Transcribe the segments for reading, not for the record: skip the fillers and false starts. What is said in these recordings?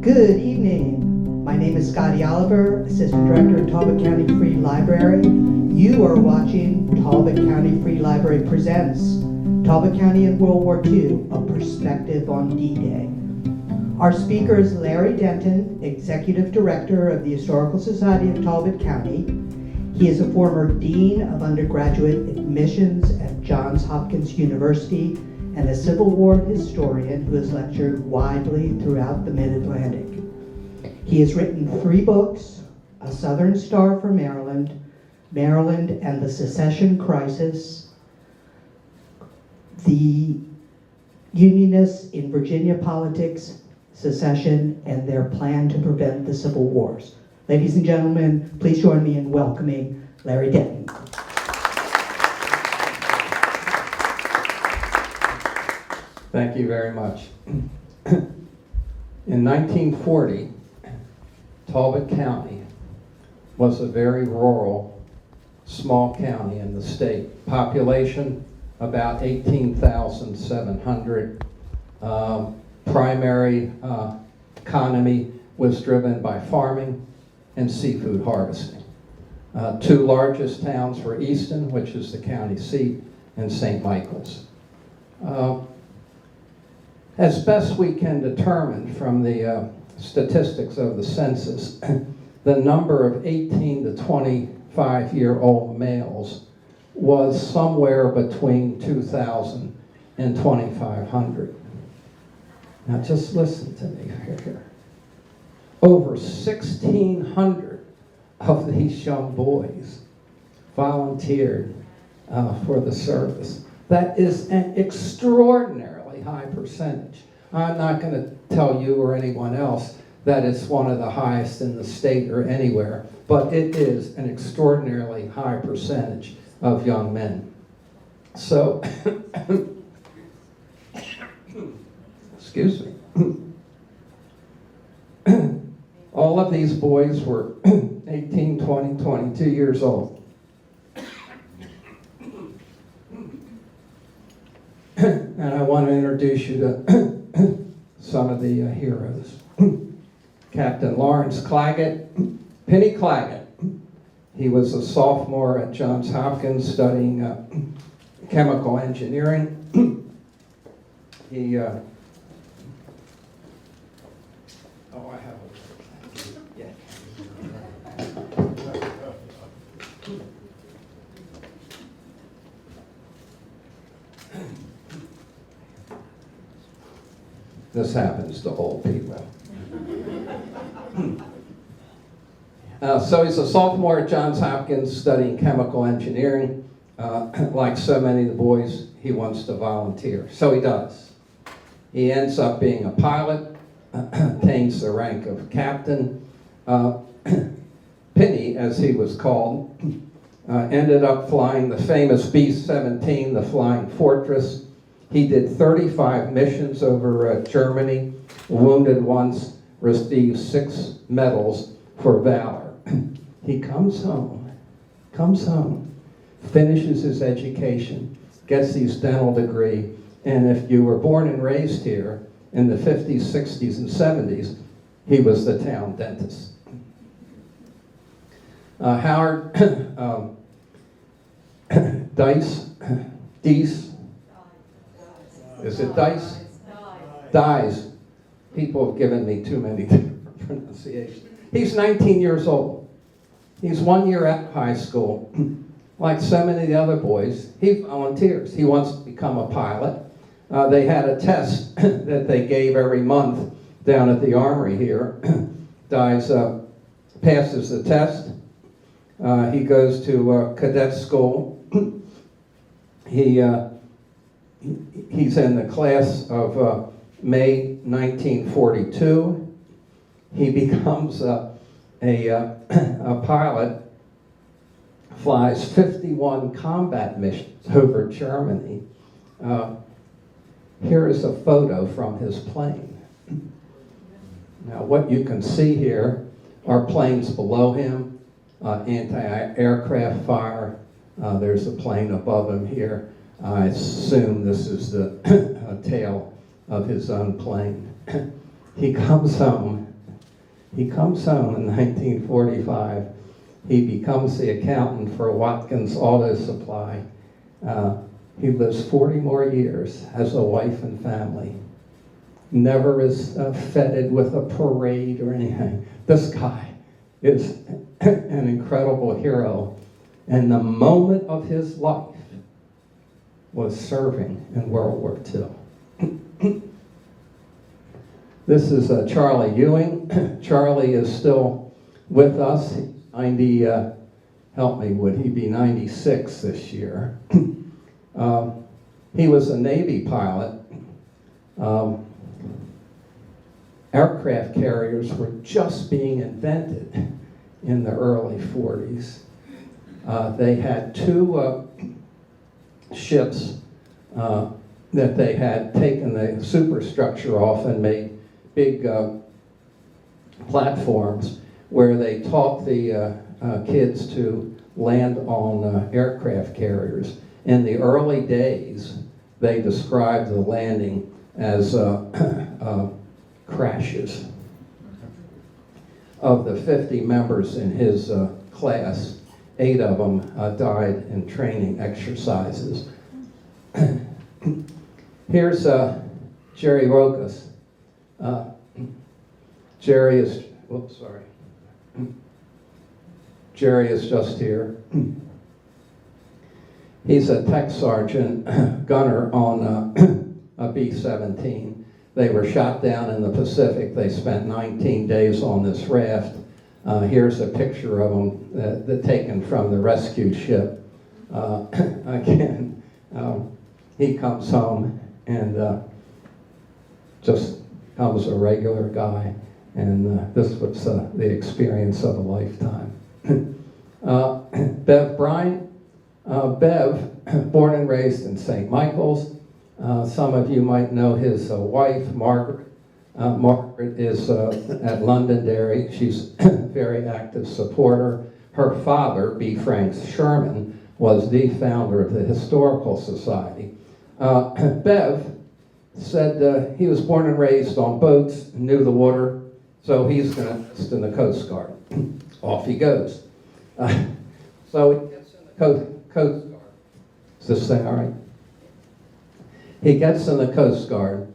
Good evening. My name is Scotty Oliver, Assistant Director of Talbot County Free Library. You are watching Talbot County Free Library Presents Talbot County in World War II, A Perspective on D-Day. Our speaker is Larry Denton, Executive Director of the Historical Society of Talbot County. He is a former Dean of Undergraduate Admissions at Johns Hopkins University and a Civil War historian who has lectured widely throughout the Mid-Atlantic. He has written 3 books, A Southern Star for Maryland, Maryland and the Secession Crisis, The Unionists in Virginia Politics, Secession, and Their Plan to Prevent the Civil Wars. Ladies and gentlemen, please join me in welcoming Larry Denton. Thank you very much. In 1940, Talbot County was a very rural, small county in the state. Population about 18,700. Primary economy was driven by farming and seafood harvesting. 2 largest towns were Easton, which is the county seat, and St. Michael's. As best we can determine from the statistics of the census, the number of 18 to 25-year-old males was somewhere between 2,000 and 2,500. Now just listen to me here. Over 1,600 of these young boys volunteered for the service. That is an extraordinarily high percentage. I'm not going to tell you or anyone else that it's one of the highest in the state or anywhere, but it is an extraordinarily high percentage of young men. So, excuse me. All of these boys were 18, 20, 22 years old. And I want to introduce you to some of the heroes. Captain Lawrence Claggett, Penny Claggett. He was a sophomore at Johns Hopkins studying chemical engineering. He, I have a, yeah. This happens to old people. So he's a sophomore at Johns Hopkins studying chemical engineering. Like so many of the boys, he wants to volunteer. So he does. He ends up being a pilot, attains the rank of captain. Penny, as he was called, ended up flying the famous B-17, the Flying Fortress. He did 35 missions over Germany, wounded once, received 6 medals for valor. He comes home, finishes his education, gets his dental degree, and if you were born and raised here in the 50s, 60s, and 70s, he was the town dentist. Howard Deese, is it Dice? Dies. People have given me too many different pronunciations. He's 19 years old. He's 1 year at high school. Like so many of the other boys, he volunteers. He wants to become a pilot. They had a test that they gave every month down at the Armory here. Dies passes the test. He goes to cadet school. He's in the class of May 1942. He becomes a pilot, flies 51 combat missions over Germany. Here is a photo from his plane. Now what you can see here are planes below him, anti-aircraft fire. There's a plane above him here. I assume this is the tail of his own plane. He comes home He comes home in 1945. He becomes the accountant for Watkins Auto Supply. He lives 40 more years, has a wife and family. Never is feted with a parade or anything. This guy is an incredible hero. And the moment of his life was serving in World War II. This is Charlie Ewing. Charlie is still with us. 90, help me, would he be 96 this year? He was a Navy pilot. Aircraft carriers were just being invented in the early 40s. They had two ships that they had taken the superstructure off and made big platforms where they taught the kids to land on aircraft carriers. In the early days, they described the landing as crashes. Of the 50 members in his class, 8 of them died in training exercises. Here's Jerry Rokas. Jerry is, whoops, sorry. Jerry is just here. He's a tech sergeant gunner on a B-17. They were shot down in the Pacific. They spent 19 days on this raft. Here's a picture of them taken from the rescue ship. Again, he comes home and just becomes a regular guy. And this was the experience of a lifetime. Bev Bryant. Bev, born and raised in St. Michael's. Some of you might know his wife, Margaret. Margaret is at Londonderry. She's a very active supporter. Her father, B. Frank Sherman, was the founder of the Historical Society. Bev said he was born and raised on boats, knew the water, so he's going to enlist in the Coast Guard. Off he goes. So he gets in the Coast Guard. Is this thing all right? He gets in the Coast Guard,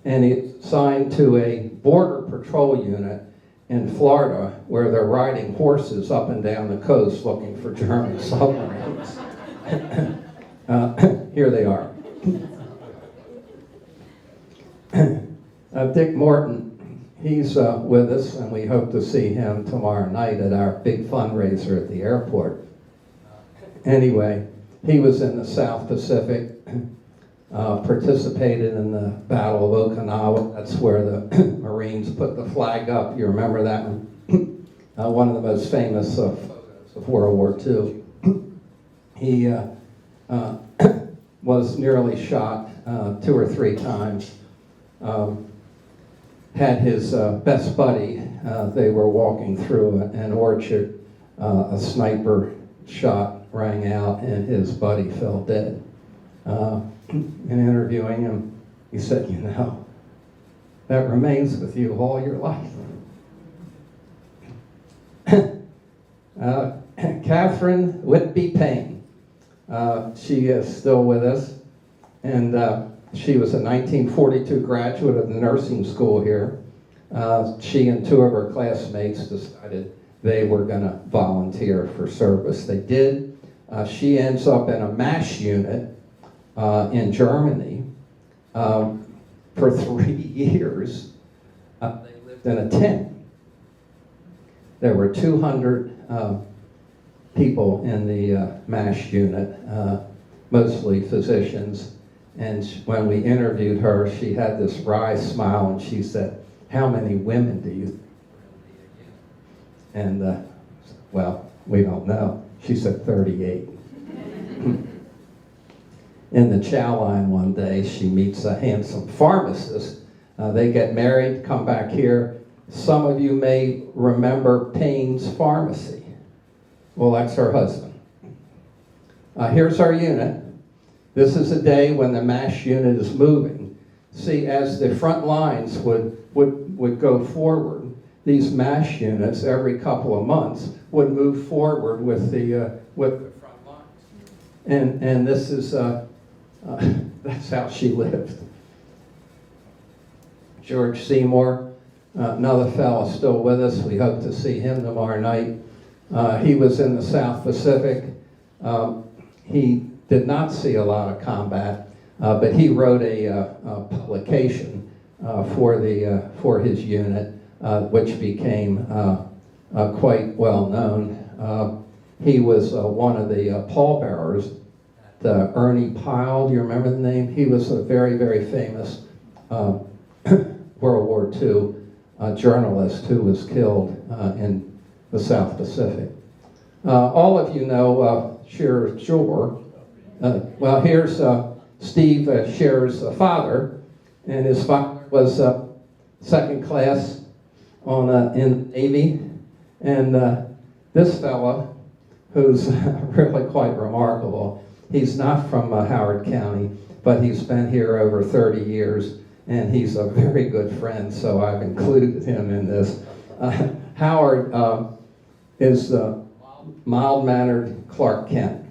and he's assigned to a border patrol unit in Florida where they're riding horses up and down the coast looking for German submarines. Here they are. Dick Morton, he's with us, and we hope to see him tomorrow night at our big fundraiser at the airport. Anyway, he was in the South Pacific, participated in the Battle of Okinawa. That's where the Marines put the flag up. You remember that one? One of the most famous photos of World War II. He was nearly shot 2 or 3 times. Had his best buddy, they were walking through an orchard, a sniper shot rang out and his buddy fell dead. In interviewing him, he said, you know, that remains with you all your life. Catherine Whitby Payne, she is still with us, and she was a 1942 graduate of the nursing school here. She and 2 of her classmates decided they were going to volunteer for service. They did. She ends up in a MASH unit in Germany for 3 years. They lived in a tent. There were 200 people in the MASH unit, mostly physicians. And when we interviewed her, she had this wry smile and she said, how many women do you think? And, well, we don't know. She said 38. In the chow line one day, she meets a handsome pharmacist. They get married, come back here. Some of you may remember Payne's Pharmacy. Well, that's her husband. Here's our unit. This is a day when the MASH unit is moving. See, as the front lines would go forward, these MASH units every couple of months would move forward with the front lines. And this is, that's how she lived. George Seymour, another fellow still with us. We hope to see him tomorrow night. He was in the South Pacific. He did not see a lot of combat, but he wrote a publication for his unit, which became quite well known. He was one of the pallbearers. Ernie Pyle, do you remember the name? He was a very, very famous World War II journalist who was killed in the South Pacific. All of you know Shearer Shore. Well, here's Steve Shearer's father, and his father was second class in the Navy, and this fella, who's really quite remarkable, he's not from Howard County, but he's been here over 30 years, and he's a very good friend, so I've included him in this. Howard is mild-mannered Clark Kent.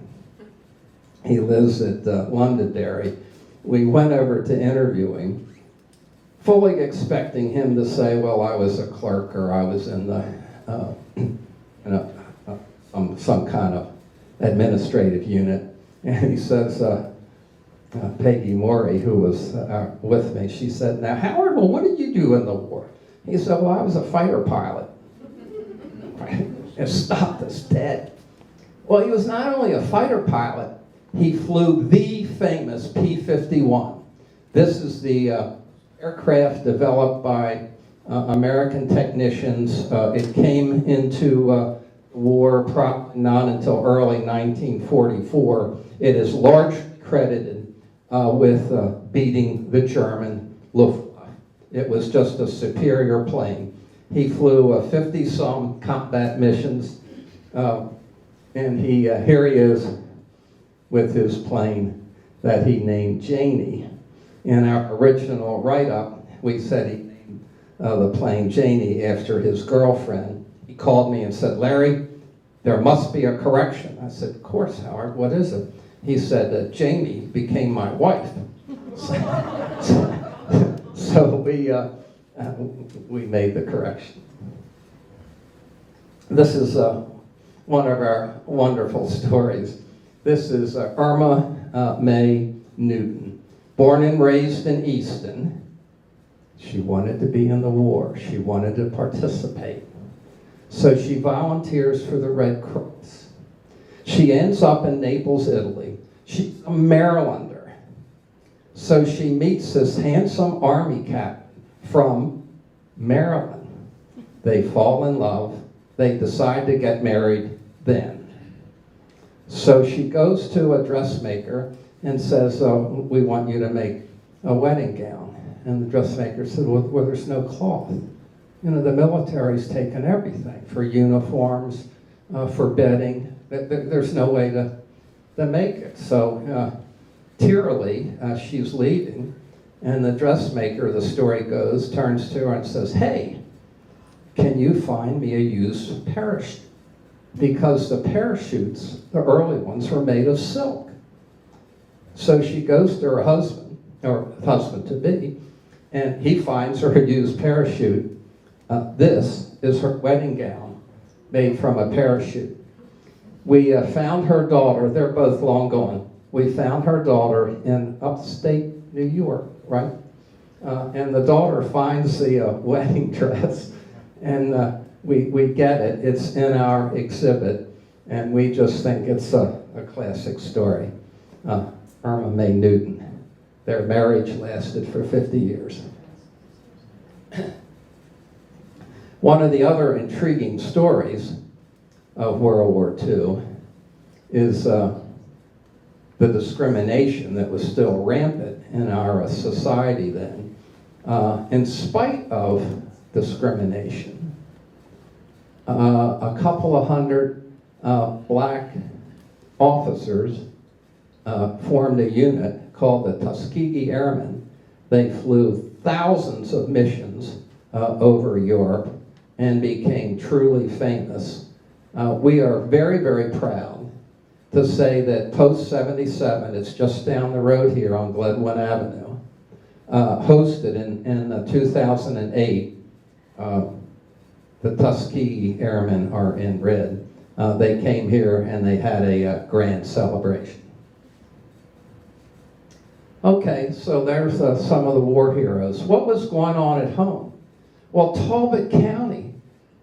He lives at Londonderry. We went over to interview him, fully expecting him to say, well, I was a clerk, or I was in the, some kind of administrative unit. And he says, Peggy Morey, who was with me, she said, now, Howard, well, what did you do in the war? He said, well, I was a fighter pilot. It stopped us dead. Well, he was not only a fighter pilot, he flew the famous P-51. This is the aircraft developed by American technicians. It came into war probably not until early 1944. It is largely credited with beating the German Luftwaffe. It was just a superior plane. He flew 50-some combat missions, and here he is with his plane that he named Janie. In our original write-up, we said he named the plane Janie after his girlfriend. He called me and said, Larry, there must be a correction. I said, of course, Howard, what is it? He said that Jamie became my wife. So we made the correction. This is one of our wonderful stories. This is Irma Mae Newton, born and raised in Easton. She wanted to be in the war. She wanted to participate. So she volunteers for the Red Cross. She ends up in Naples, Italy. She's a Marylander. So she meets this handsome Army captain from Maryland. They fall in love. They decide to get married then. So she goes to a dressmaker and says, we want you to make a wedding gown. And the dressmaker said, well, there's no cloth. You know, the military's taken everything for uniforms, for bedding. There's no way to make it. So tearily, she's leaving, and the dressmaker, the story goes, turns to her and says, hey, can you find me a used parachute? Because the parachutes, the early ones, were made of silk. So she goes to her husband, or husband-to-be, and he finds her a used parachute. This is her wedding gown, made from a parachute. We found her daughter. They're both long gone. We found her daughter in upstate New York, right? And the daughter finds the wedding dress, and we get it. It's in our exhibit, and we just think it's a classic story. Irma Mae Newton. Their marriage lasted for 50 years. One of the other intriguing stories of World War II is the discrimination that was still rampant in our society then. In spite of discrimination, a couple of hundred black officers formed a unit called the Tuskegee Airmen. They flew thousands of missions over Europe, and became truly famous. We are very, very proud to say that Post 77, it's just down the road here on Glenwood Avenue, hosted in 2008, the Tuskegee Airmen are in red. They came here and they had a grand celebration. Okay, so there's some of the war heroes. What was going on at home? Well, Talbot County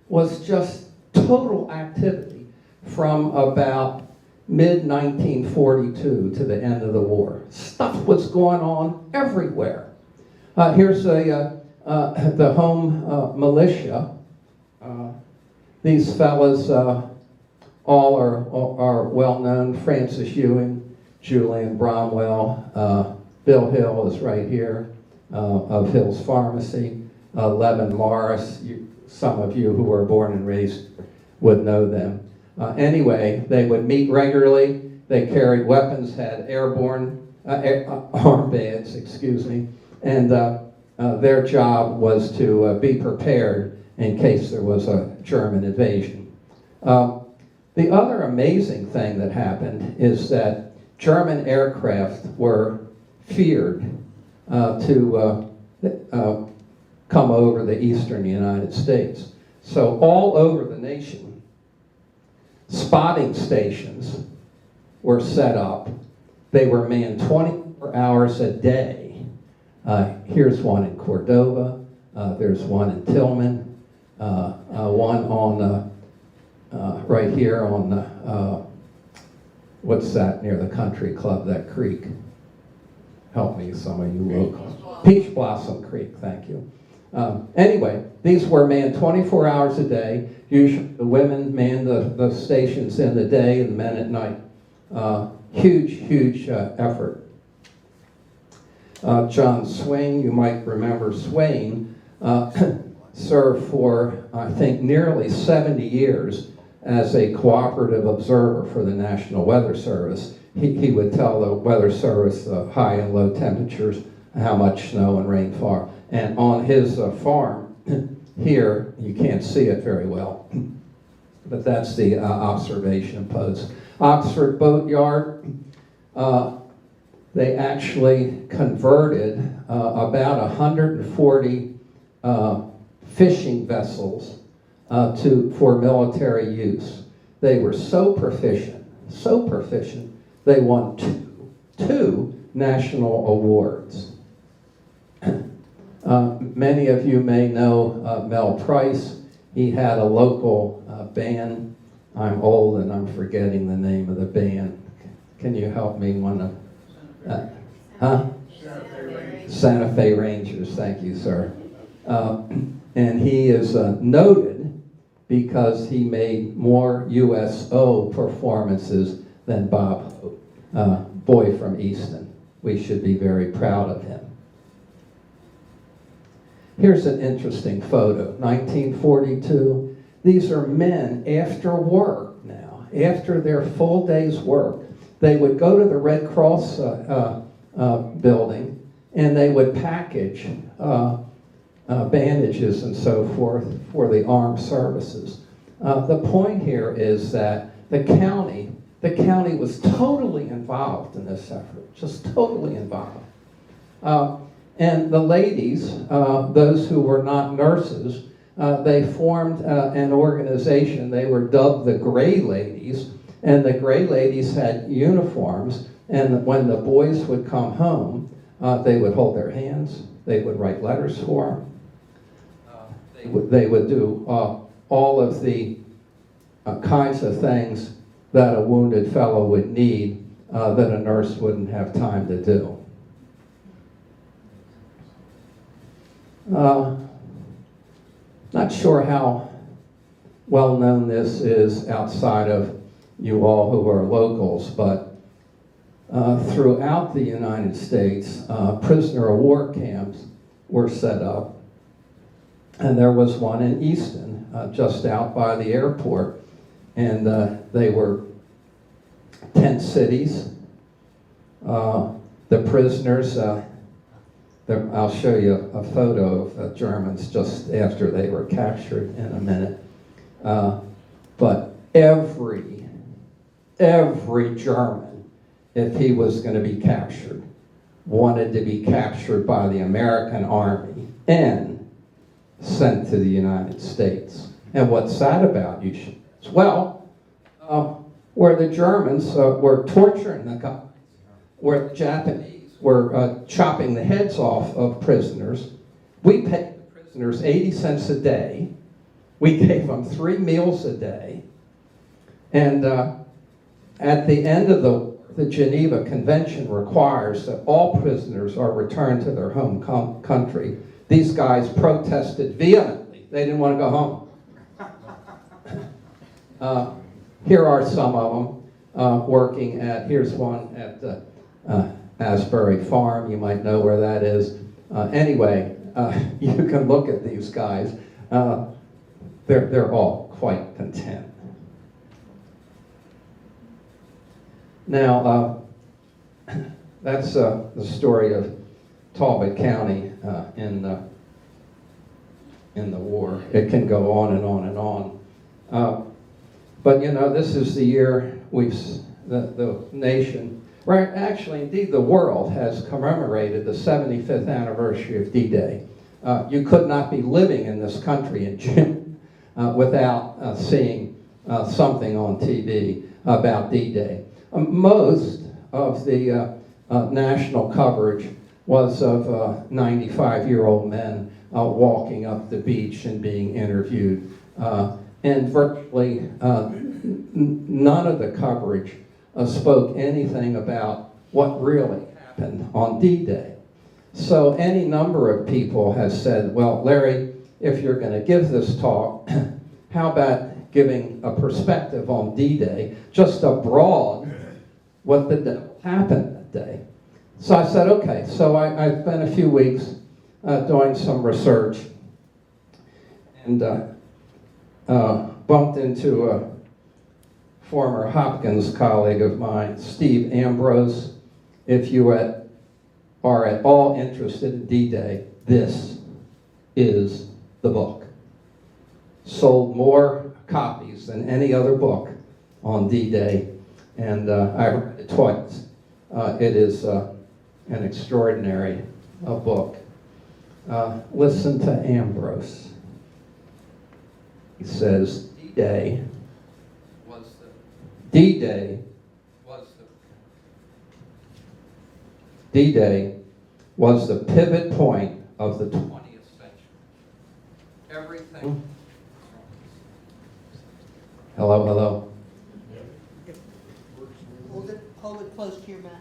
was just total activity from about mid-1942 to the end of the war. Stuff was going on everywhere. Here's the home militia. These fellas all are well-known. Francis Ewing, Julian Bromwell, Bill Hill is right here of Hill's Pharmacy, Levin Morris. Some of you who were born and raised would know them. Anyway, they would meet regularly. They carried weapons, had airborne armbands, excuse me, and their job was to be prepared in case there was a German invasion. The other amazing thing that happened is that German aircraft were feared to come over the eastern United States. So all over the nation, spotting stations were set up. They were manned 24 hours a day. Here's one in Cordova. There's one in Tillman. One on right here on what's that near the country club? That creek. Help me, some of you locals. Peach Blossom Creek. Thank you. Anyway, these were manned 24 hours a day. Usually the women manned the stations in the day and the men at night. Huge effort. John Swain, you might remember Swain, served for, I think, nearly 70 years as a cooperative observer for the National Weather Service. He would tell the Weather Service the high and low temperatures, how much snow and rainfall. And on his farm here, you can't see it very well, but that's the observation post. Oxford Boat Yard, they actually converted about 140 fishing vessels for military use. They were so proficient, they won two national awards. Many of you may know Mel Price. He had a local band. I'm old and I'm forgetting the name of the band. Can you help me? Santa Fe Rangers, thank you, sir. And he is noted because he made more USO performances than Bob Hope, boy from Easton. We should be very proud of him. Here's an interesting photo, 1942. These are men after work now, after their full day's work. They would go to the Red Cross building and they would package bandages and so forth for the armed services. The point here is that the county was totally involved in this effort, just totally involved. And the ladies, those who were not nurses, they formed an organization. They were dubbed the Gray Ladies, and the Gray Ladies had uniforms, and when the boys would come home, they would hold their hands, they would write letters for them, they would do all of the kinds of things that a wounded fellow would need that a nurse wouldn't have time to do. Not sure how well known this is outside of you all who are locals, but throughout the United States, prisoner of war camps were set up. And there was one in Easton, just out by the airport. And they were tent cities. The prisoners I'll show you a photo of the Germans just after they were captured in a minute. But every German, if he was going to be captured, wanted to be captured by the American Army and sent to the United States. And what's sad about you? Well, where the Germans were torturing the guys, where the Japanese were chopping the heads off of prisoners, we paid the prisoners 80 cents a day. We gave them 3 meals a day. And at the end of the Geneva Convention requires that all prisoners are returned to their home country. These guys protested vehemently. They didn't want to go home. Here are some of them working at, here's one at the Asbury Farm. You might know where that is. Anyway, you can look at these guys. They're all quite content. Now, that's the story of Talbot County in the war. It can go on and on and on. But you know, this is the year the nation, right? Actually, indeed, the world has commemorated the 75th anniversary of D-Day. You could not be living in this country in June without seeing something on TV about D-Day. Most of the national coverage was of 95-year-old men walking up the beach and being interviewed. And virtually none of the coverage spoke anything about what really happened on D-Day. So any number of people have said, well, Larry, if you're going to give this talk, how about giving a perspective on D-Day, just abroad, what the devil happened that day? So I said, okay. So I spent a few weeks doing some research and bumped into a former Hopkins colleague of mine, Steve Ambrose. If you are at all interested in D-Day, this is the book. Sold more copies than any other book on D-Day, and I read it twice. It is an extraordinary book. Listen to Ambrose. He says, D-Day was the pivot point of the 20th century. Everything. Hello. Hold it close to your mouth.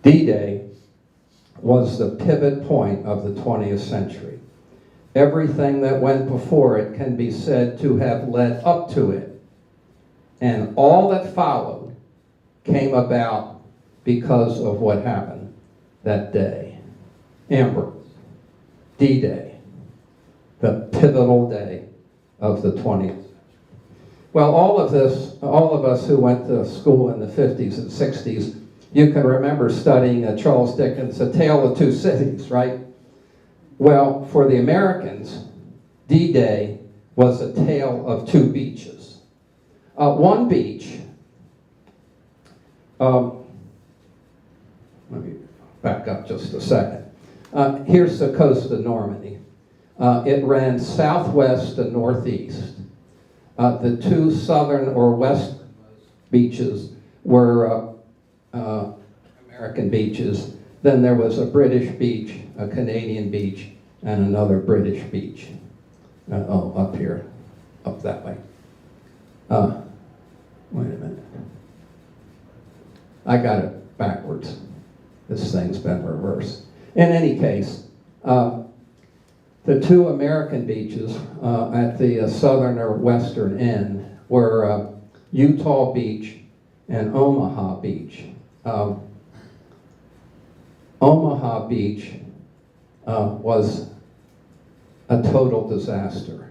D-Day was the pivot point of the 20th century. Everything that went before it can be said to have led up to it. And all that followed came about because of what happened that day. Ambrose, D-Day, the pivotal day of the 20th century. Well, all of us who went to school in the 50s and 60s, you can remember studying Charles Dickens' A Tale of Two Cities, right? Well, for the Americans, D-Day was a tale of two beaches. One beach, let me back up just a second. Here's the coast of Normandy. It ran southwest to northeast. The two southern or western beaches were American beaches. Then there was a British beach, a Canadian beach, and another British beach. Up here, up that way. Wait a minute. I got it backwards. This thing's been reversed. In any case, the two American beaches at the southern or western end were Utah Beach and Omaha Beach. Omaha Beach was a total disaster.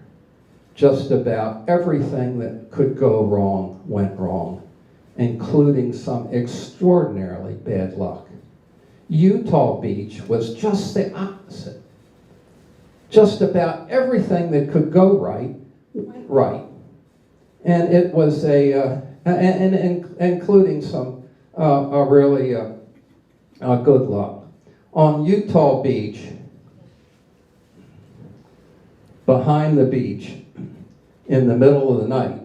Just about everything that could go wrong went wrong, including some extraordinarily bad luck. Utah Beach was just the opposite. Just about everything that could go right, went right. And it was including some really good luck. On Utah Beach, behind the beach, in the middle of the night,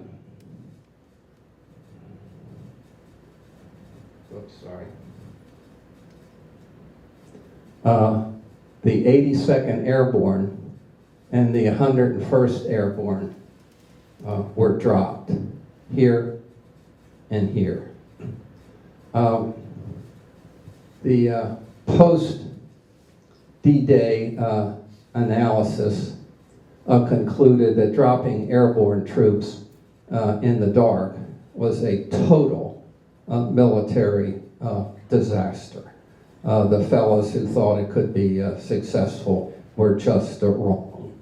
the 82nd Airborne and the 101st Airborne were dropped here and here. The post D-Day analysis concluded that dropping airborne troops in the dark was a total military disaster. The fellows who thought it could be successful were just wrong.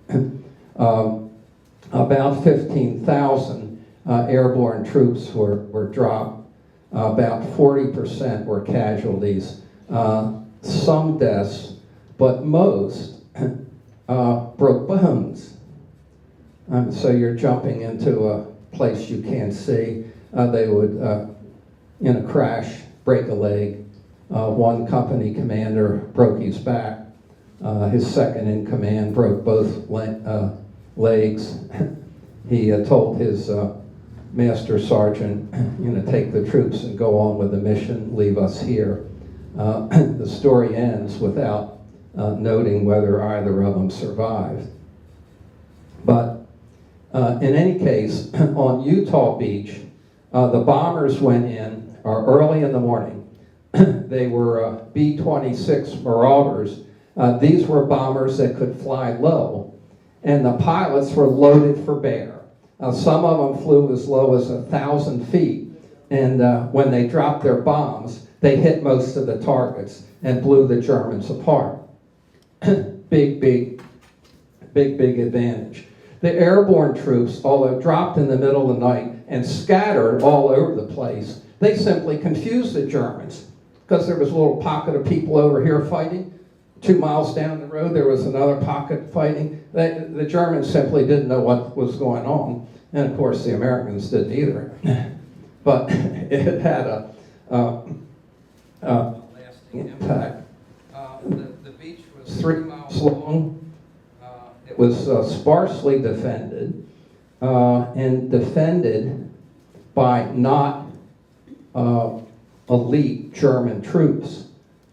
About 15,000 airborne troops were dropped. About 40% were casualties. Some deaths, but most broke bones. So you're jumping into a place you can't see. They would, in a crash, break a leg. One company commander broke his back. His second in command broke both legs. He told his master sergeant, take the troops and go on with the mission, leave us here. The story ends without noting whether either of them survived. But in any case, on Utah Beach, the bombers went in early in the morning. They were B-26 Marauders. These were bombers that could fly low, and the pilots were loaded for bear. Some of them flew as low as 1,000 feet, and when they dropped their bombs, they hit most of the targets and blew the Germans apart. Big advantage. The airborne troops, although dropped in the middle of the night and scattered all over the place, they simply confused the Germans, because there was a little pocket of people over here fighting. 2 miles down the road, there was another pocket fighting. The Germans simply didn't know what was going on. And of course, the Americans didn't either. But it had a lasting impact. The beach was 3 miles long. It was sparsely defended, and defended by not elite German troops.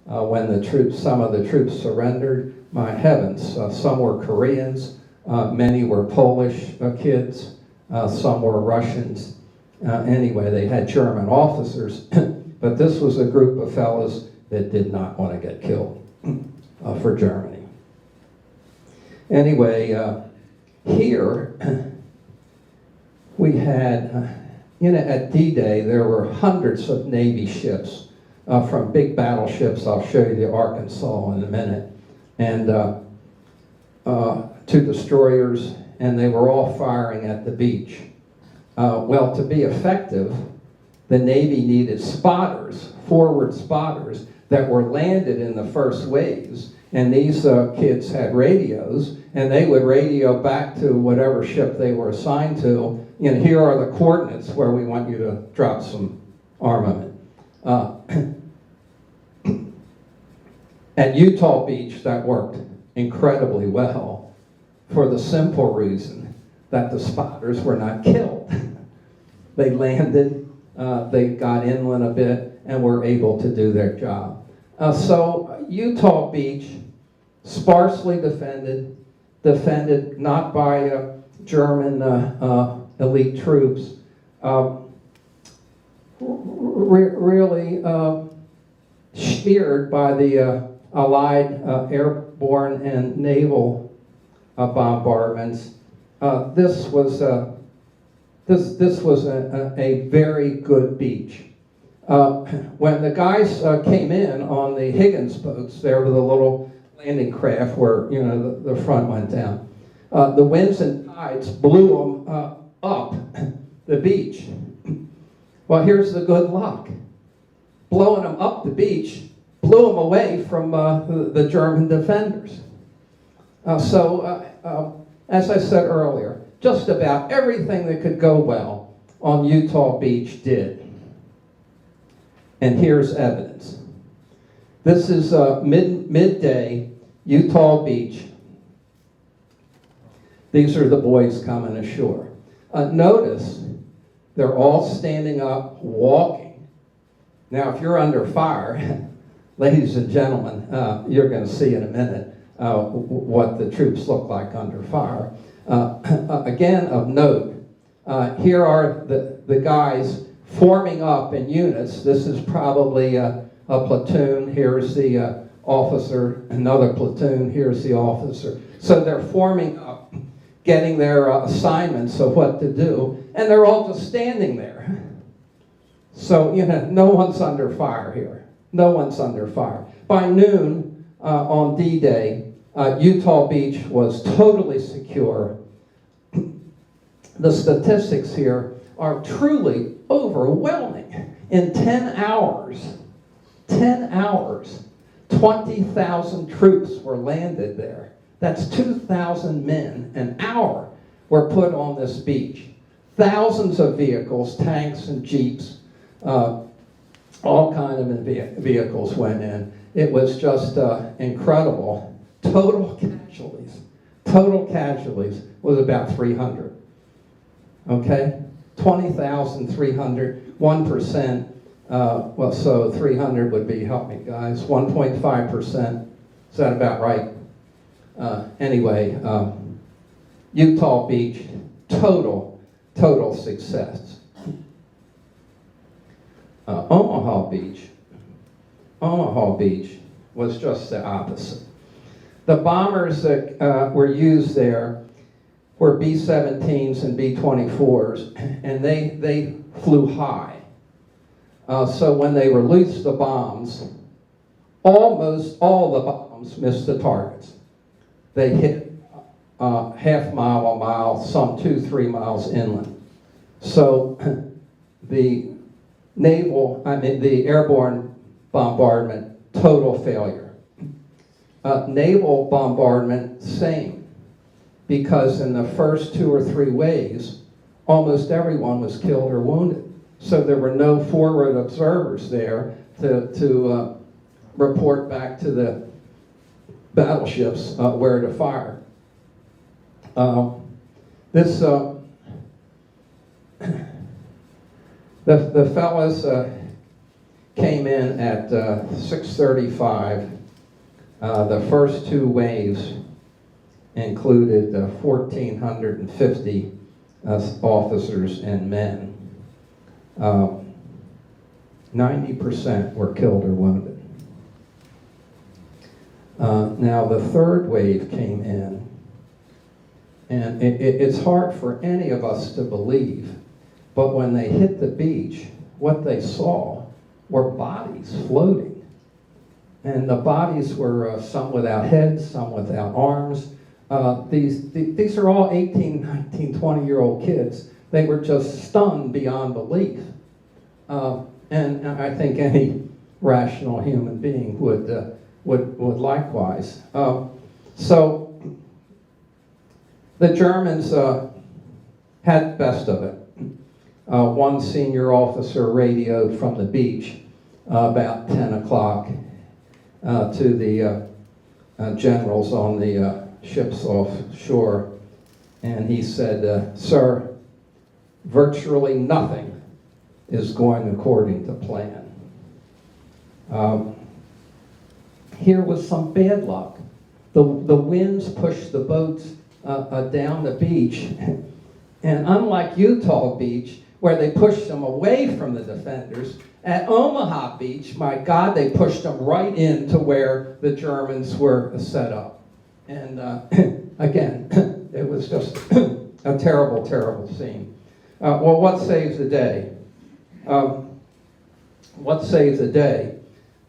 When some of the troops surrendered, my heavens, some were Koreans, many were Polish kids, some were Russians. Anyway, they had German officers, but this was a group of fellows that did not want to get killed for Germany. Anyway, here we had, at D-Day, there were hundreds of Navy ships, from big battleships. I'll show you the Arkansas in a minute, and to destroyers, and they were all firing at the beach. Well, to be effective, the Navy needed spotters, forward spotters, that were landed in the first waves, and these kids had radios, and they would radio back to whatever ship they were assigned to, here are the coordinates where we want you to drop some armament. At Utah Beach, that worked incredibly well for the simple reason that the spotters were not killed. They landed, they got inland a bit, and were able to do their job. So Utah Beach, sparsely defended not by German elite troops, really steered by the Allied airborne and naval bombardments. This was a very good beach. When the guys came in on the Higgins boats, there were the little landing craft where the front went down. The winds and tides blew them up the beach. Well, here's the good luck. Blowing them up the beach blew them away from the German defenders. As I said earlier, just about everything that could go well on Utah Beach did. And here's evidence. This is midday, Utah Beach. These are the boys coming ashore. Notice they're all standing up, walking. Now, if you're under fire, ladies and gentlemen, you're going to see in a minute what the troops look like under fire. Again, of note, here are the guys forming up in units. This is probably a platoon. Here's the officer, another platoon. Here's the officer. So they're forming up, getting their assignments of what to do, and they're all just standing there. So, no one's under fire here. No one's under fire. By noon on D-Day, Utah Beach was totally secure. The statistics here are truly overwhelming. In 10 hours, 20,000 troops were landed there. That's 2,000 men an hour were put on this beach. Thousands of vehicles, tanks and jeeps, all kind of vehicles went in. It was just incredible. Total casualties was about 300. Okay? 20,300, 1%. Well, so 300 would be, help me guys, 1.5%. Is that about right? Anyway, Utah Beach, total success. Omaha Beach was just the opposite. The bombers that were used there were B-17s and B-24s, and they flew high. So when they released the bombs, almost all the bombs missed the targets. They hit half mile, a mile, some 2-3 miles inland. So the airborne bombardment, total failure. Naval bombardment, same. Because in the first 2 or 3 waves, almost everyone was killed or wounded. So there were no forward observers there to report back to the battleships where to fire. The fellas came in at 6:35. The first 2 waves included 1,450 officers and men. 90% were killed or wounded. Now the third wave came in, and it's hard for any of us to believe, but when they hit the beach, what they saw were bodies floating. And the bodies were some without heads, some without arms. These are all 18, 19, 20-year-old kids. They were just stunned beyond belief. And I think any rational human being would likewise. So the Germans had the best of it. One senior officer radioed from the beach about 10 o'clock to the generals on the ships offshore, and he said, "Sir, virtually nothing is going according to plan." Here was some bad luck. The winds pushed the boats down the beach, and unlike Utah Beach, where they pushed them away from the defenders, at Omaha Beach, my God, they pushed them right into where the Germans were set up. And again, it was just a terrible, terrible scene. Well, what saves the day? What saves the day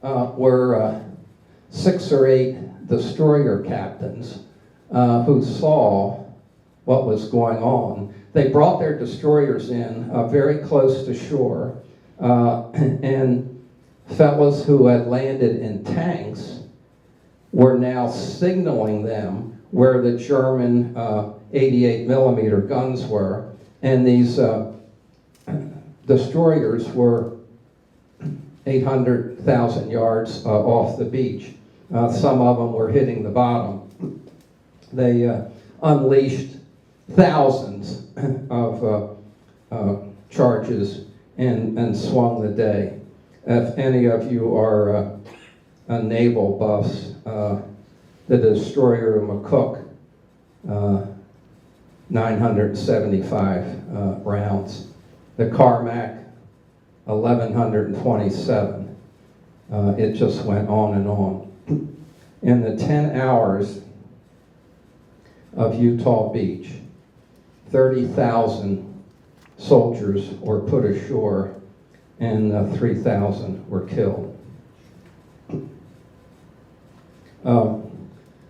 were 6 or 8 destroyer captains who saw what was going on. They brought their destroyers in very close to shore, and fellows who had landed in tanks were now signaling them where the German 88 millimeter guns were, and these destroyers were 800,000 yards off the beach. Some of them were hitting the bottom. They unleashed thousands of charges and swung the day. If any of you are naval buffs, the destroyer McCook, 975 rounds. The Carmack, 1,127. It just went on and on. In the 10 hours of Utah Beach, 30,000 soldiers were put ashore and 3,000 were killed. I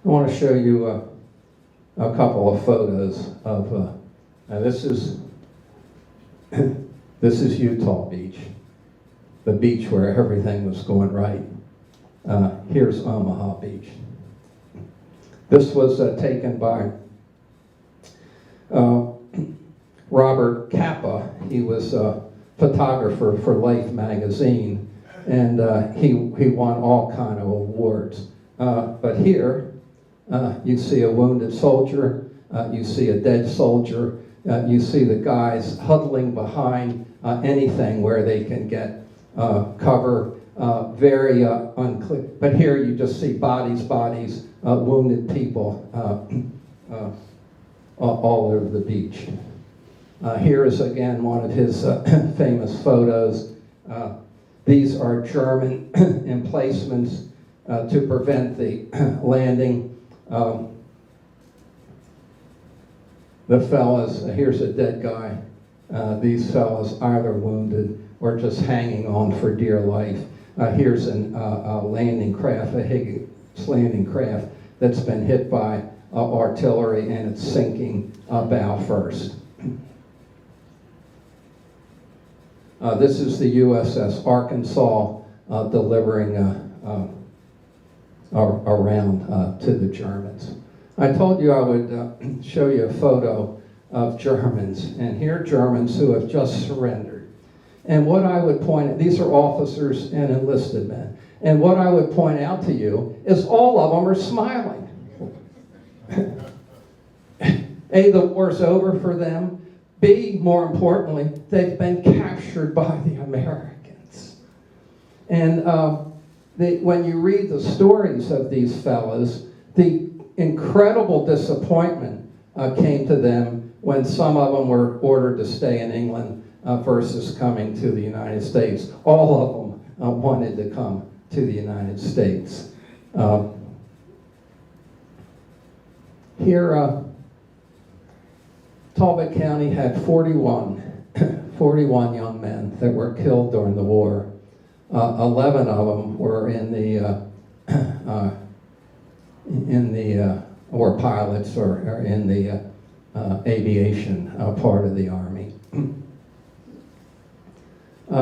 want to show you a couple of photos of, now this is Utah Beach, the beach where everything was going right. Here's Omaha Beach. This was taken by Robert Capa. He was a photographer for Life magazine, and he won all kind of awards. But here, you see a wounded soldier, you see a dead soldier, you see the guys huddling behind anything where they can get cover, very unclear. But here you just see bodies, wounded people all over the beach. Here is again one of his famous photos. These are German emplacements to prevent the landing. The fellas, here's a dead guy. These fellas either wounded or just hanging on for dear life. Here's a landing craft, a Higgins landing craft that's been hit by artillery and it's sinking bow first. This is the USS Arkansas delivering around to the Germans. I told you I would show you a photo of Germans, and here are Germans who have just surrendered. And what I would point out, these are officers and enlisted men, and what I would point out to you is all of them are smiling. A, the war's over for them. B, more importantly, they've been captured by the Americans. And when you read the stories of these fellas, the incredible disappointment came to them when some of them were ordered to stay in England versus coming to the United States. All of them wanted to come to the United States. Here, Talbot County had 41 young men that were killed during the war. 11 of them were were pilots or in the aviation part of the Army. I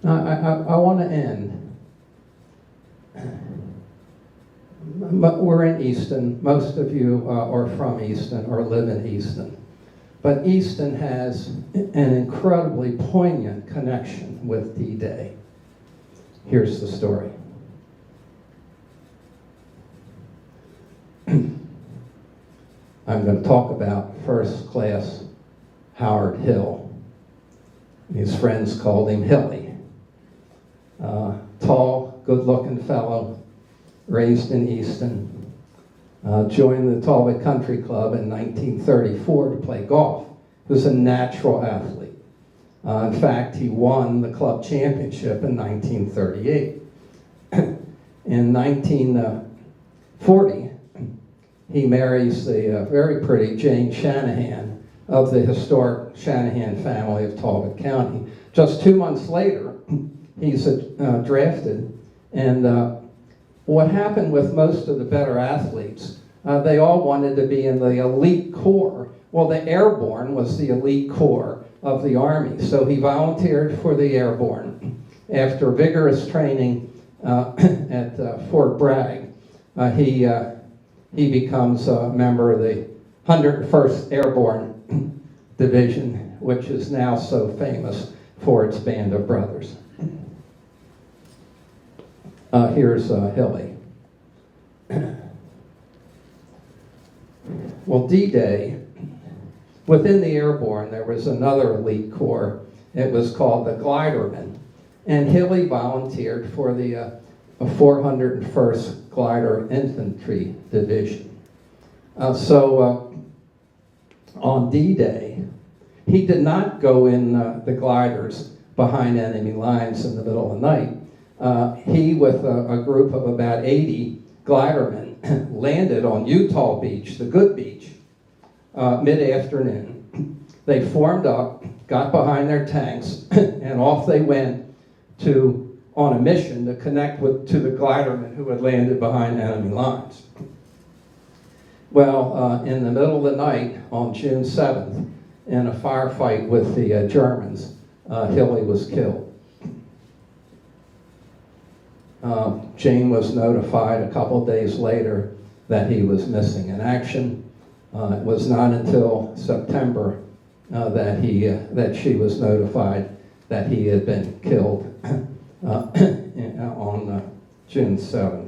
want to end. But we're in Easton. Most of you are from Easton or live in Easton. But Easton has an incredibly poignant connection with D-Day. Here's the story. I'm going to talk about first class Howard Hill. His friends called him Hilly. Tall, good-looking fellow, raised in Easton. Joined the Talbot Country Club in 1934 to play golf. He was a natural athlete. In fact, he won the club championship in 1938. In 1940, he marries the very pretty Jane Shanahan of the historic Shanahan family of Talbot County. Just 2 months later, he's drafted, and what happened with most of the better athletes, they all wanted to be in the elite corps. Well, the Airborne was the elite corps of the Army, so he volunteered for the Airborne. After vigorous training at Fort Bragg, he becomes a member of the 101st Airborne Division, which is now so famous for its band of brothers. Here's Hilly. Well, D-Day, within the Airborne, there was another elite corps. It was called the Glidermen. And Hilly volunteered for the 401st Glider Infantry Division. On D-Day, he did not go in the gliders behind enemy lines in the middle of the night. He, with a group of about 80 glidermen, landed on Utah Beach, the good beach, mid-afternoon. They formed up, got behind their tanks, and off they went on a mission to connect to the glidermen who had landed behind enemy lines. Well, in the middle of the night on June 7th, in a firefight with the Germans, Hilly was killed. Jane was notified a couple days later that he was missing in action. It was not until September that she was notified that he had been killed on June 7th.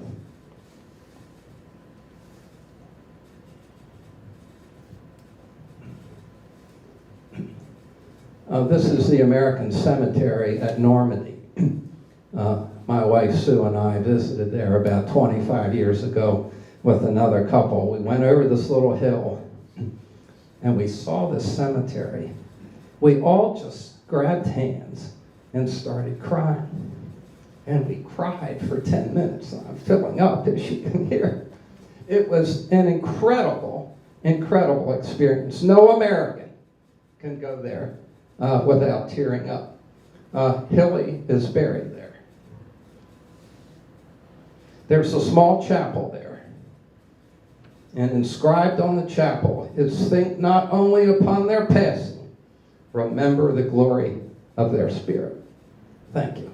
This is the American Cemetery at Normandy. My wife Sue and I visited there about 25 years ago with another couple. We went over this little hill and we saw this cemetery. We all just grabbed hands and started crying. And we cried for 10 minutes. I'm filling up, as you can hear. It was an incredible, incredible experience. No American can go there without tearing up. Hilly is buried there. There's a small chapel there. And inscribed on the chapel is, "Think not only upon their passing, remember the glory of their spirit." Thank you.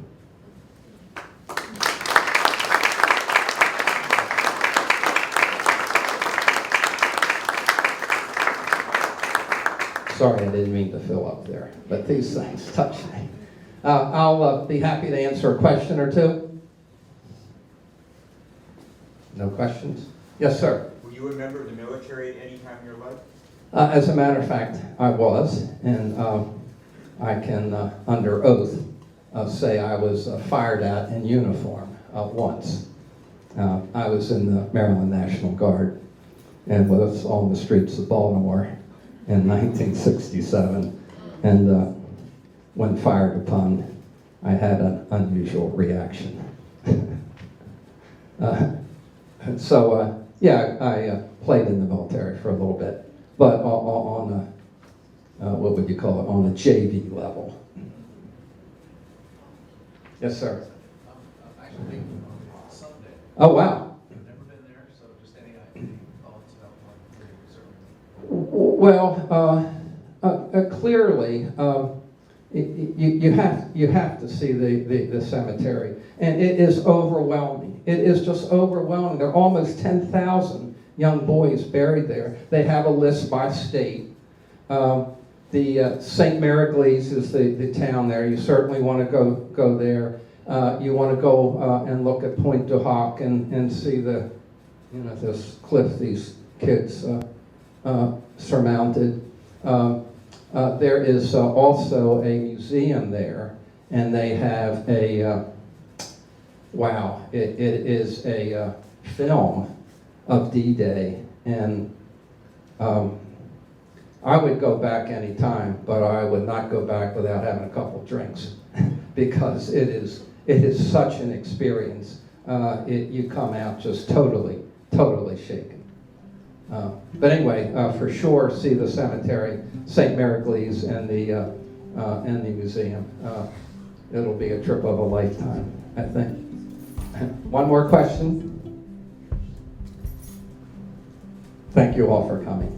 Sorry, I didn't mean to fill up there, but these things touch me. I'll be happy to answer a question or two. No questions? Yes, sir. Were you a member of the military at any time in your life? As a matter of fact, I was, and I can, under oath, say I was fired at in uniform once. I was in the Maryland National Guard and was on the streets of Baltimore in 1967, and when fired upon, I had an unusual reaction. Yeah, I played in the military for a little bit, but on what would you call it, on a JV level. Yes, sir. Actually, on Sunday. Oh, wow. I've never been there, so just any thoughts about what you're serving. Clearly, you have to see the cemetery, and it is overwhelming. It is just overwhelming. There are almost 10,000 young boys buried there. They have a list by state. The St. Marigles is the town there. You certainly want to go there. You want to go and look at Point du Hoc and see this cliff these kids surmounted. There is also a museum there, and they have a it is a film of D-Day, and I would go back any time, but I would not go back without having a couple drinks because it is such an experience. You come out just totally shaken. But anyway, for sure, see the cemetery, St. Marigles, and the museum. It'll be a trip of a lifetime, I think. One more question? Thank you all for coming.